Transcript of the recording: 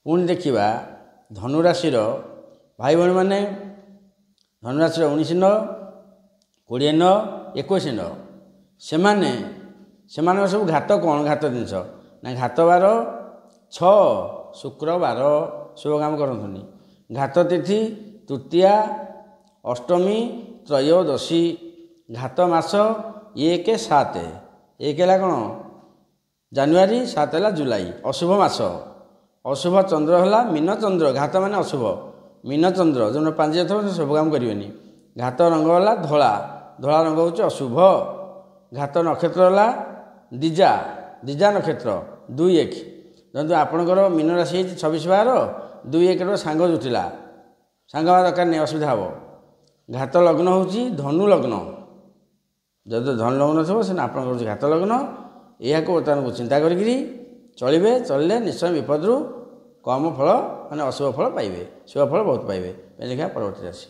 पुणी देखा धनुराशि भाई भाई मैंने धनुराशि 19 न 20 न 21 न से सब घात कौन घात जिनस ना घात बार 6 शुक्रवार शुभ काम करतुनि घात तिथि तृतीया अष्टमी त्रयोदशी घात मास 1 7 1 है कौन जानुरी 7 है जुलाई अशुभ मास अशुभ चंद्र है मीन चंद्र घात मान अशुभ मीन चंद्र जो 5 थे शुभ काम करेंगे घात रंग है धला धला रंग हूँ अशुभ घात नक्षत्र है दिजा दिजा नक्षत्र 2 1 जब आपणकर मीन राशि 26/12 2 1 सांग जुटिला सांग दरकार नहीं असुविधा हे घात लग्न हूँ धनु लग्न जब धनु लग्न थो से आप घात लग्न यह बर्तमान को चिंता करी चलिए चलिए निश्चय विपद कम फल माने अशुभ फल पाइबे शुभ फल बहुत पाइबे देखा परवर्ती राशि।